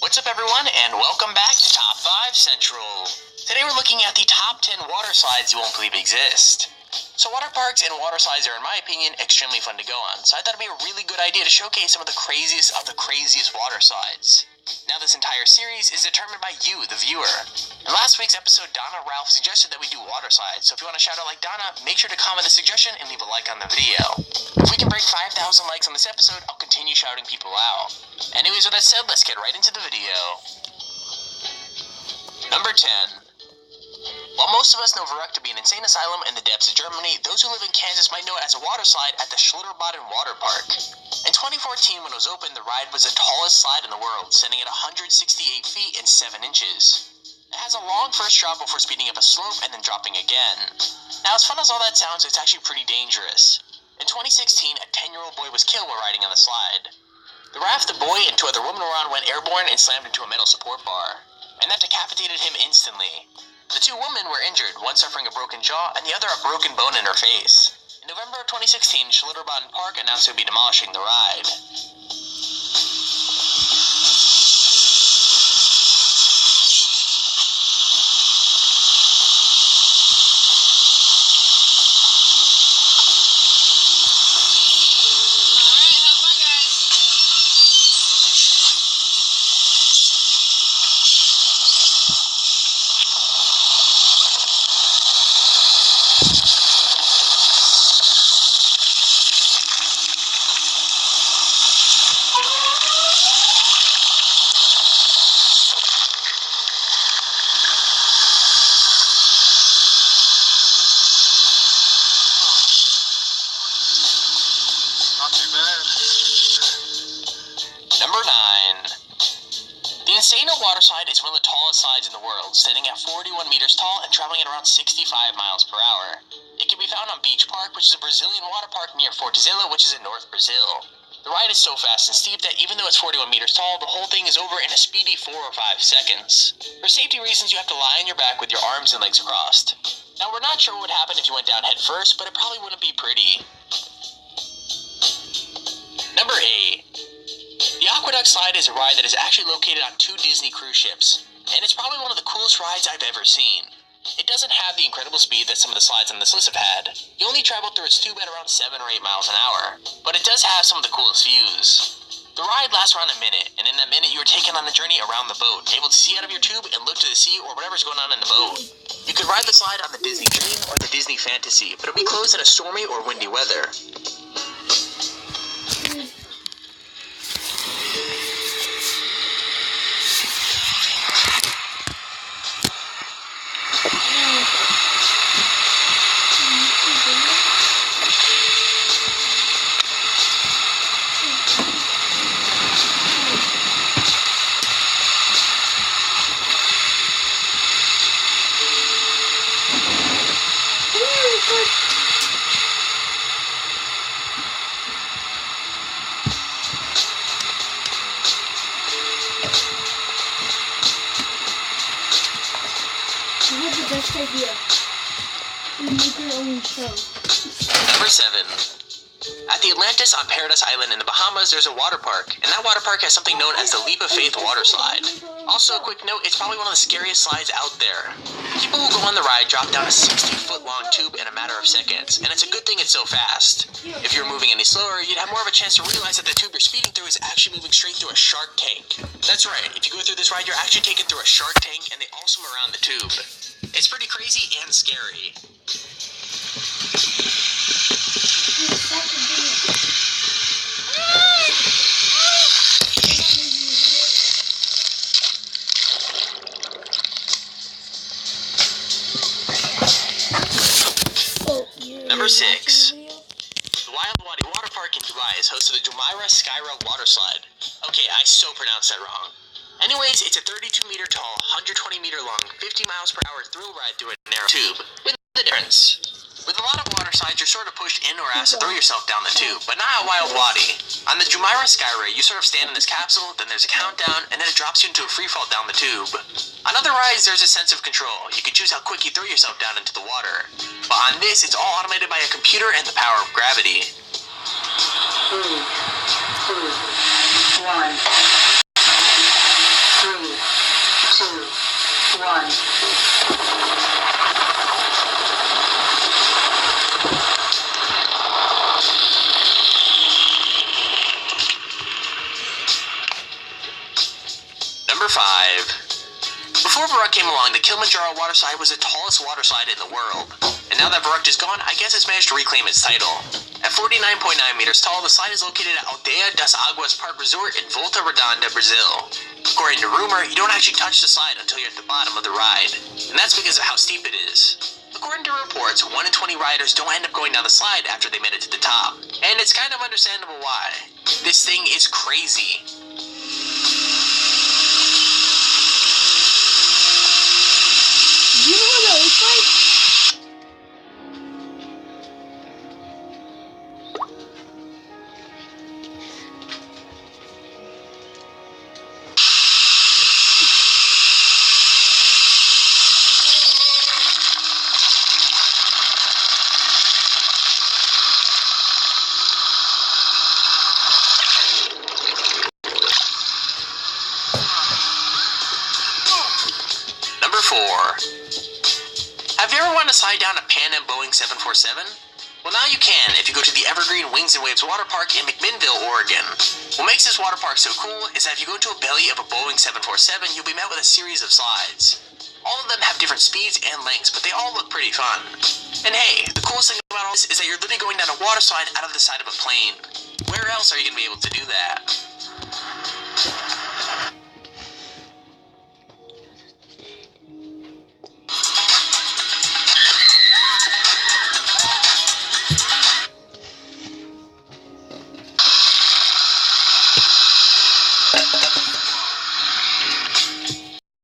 What's up, everyone, and welcome back to Top 5 Central. Today we're looking at the top 10 water slides you won't believe exist. So water parks and water slides are, in my opinion, extremely fun to go on, so I thought it'd be a really good idea to showcase some of the craziest water slides. Now this entire series is determined by you, the viewer. In last week's episode, Donna Ralph suggested that we do water slides, so if you want to shout out like Donna, make sure to comment the suggestion and leave a like on the video. If we can break 5,000 likes on this episode, I'll continue shouting people out. Anyways, with that said, let's get right into the video. Number 10. While most of us know Verrückt to be an insane asylum in the depths of Germany, those who live in Kansas might know it as a water slide at the Schlitterbahn Water Park. In 2014, when it was opened, the ride was the tallest slide in the world, standing at 168 feet and 7 inches. It has a long first drop before speeding up a slope and then dropping again. Now, as fun as all that sounds, it's actually pretty dangerous. In 2016, a 10-year-old boy was killed while riding on the slide. The raft, the boy, and 2 other women around went airborne and slammed into a metal support bar, and that decapitated him instantly. The 2 women were injured, one suffering a broken jaw and the other a broken bone in her face. In November of 2016, Schlitterbahn Park announced it would be demolishing the ride. Number 9. The Insano water slide is one of the tallest slides in the world, standing at 41 meters tall and traveling at around 65 miles per hour. It can be found on Beach Park, which is a Brazilian water park near Fortaleza, which is in North Brazil. The ride is so fast and steep that even though it's 41 meters tall, the whole thing is over in a speedy 4 or 5 seconds. For safety reasons, you have to lie on your back with your arms and legs crossed. Now, we're not sure what would happen if you went down head first, but it probably wouldn't be pretty. Number 8. The Aqueduct slide is a ride that is actually located on 2 Disney cruise ships, and it's probably one of the coolest rides I've ever seen. It doesn't have the incredible speed that some of the slides on this list have had. You only travel through its tube at around 7 or 8 miles an hour, but it does have some of the coolest views. The ride lasts around a minute, and in that minute you are taken on the journey around the boat, able to see out of your tube and look to the sea or whatever's going on in the boat. You could ride the slide on the Disney Dream or the Disney Fantasy, but it'll be closed in a stormy or windy weather. You have the best idea. You make your own show. Number 7. At the Atlantis on Paradise Island in the Bahamas, there's a water park, and that water park has something known as the Leap of Faith water slide. Also, a quick note, it's probably one of the scariest slides out there. People who go on the ride drop down a 60-foot long tube in a matter of seconds, and it's a good thing it's so fast. If you were moving any slower, you'd have more of a chance to realize that the tube you're speeding through is actually moving straight through a shark tank. That's right, if you go through this ride, you're actually taken through a shark tank, and they all swim around the tube. It's pretty crazy and scary. Number 6. The Wild Wadi Water Park in Dubai is host to the Jumeirah Skyra water slide. Okay, I so pronounced that wrong. Anyways, it's a 32-meter tall, 120-meter long, 50 miles per hour thrill ride through a narrow tube. With the difference. With a lot of water slides, you're sort of pushed in or asked to throw yourself down the tube, but not at Wild Wadi. On the Jumeirah Skyra, you sort of stand in this capsule, then there's a countdown, and then it drops you into a free fall down the tube. On other rides, there's a sense of control. You can choose how quick you throw yourself down into the water. But on this, it's all automated by a computer and the power of gravity. 2, 1. 3, Number 5. Before Varuk came along, the Kilimanjaro water slide was the tallest water slide in the world. And now that Varuk is gone, I guess it's managed to reclaim its title. At 49.9 meters tall, the slide is located at Aldeia das Águas Park Resort in Volta Redonda, Brazil. According to rumor, you don't actually touch the slide until you're at the bottom of the ride. And that's because of how steep it is. According to reports, 1 in 20 riders don't end up going down the slide after they made it to the top. And it's kind of understandable why. This thing is crazy. Do you know what that looks like? Number 4. Have you ever wanted to slide down a Pan Am Boeing 747? Well, now you can if you go to the Evergreen Wings and Waves Water Park in McMinnville, Oregon. What makes this water park so cool is that if you go to a belly of a Boeing 747, you'll be met with a series of slides. All of them have different speeds and lengths, but they all look pretty fun. And hey, the coolest thing about all this is that you're literally going down a water slide out of the side of a plane. Where else are you going to be able to do that?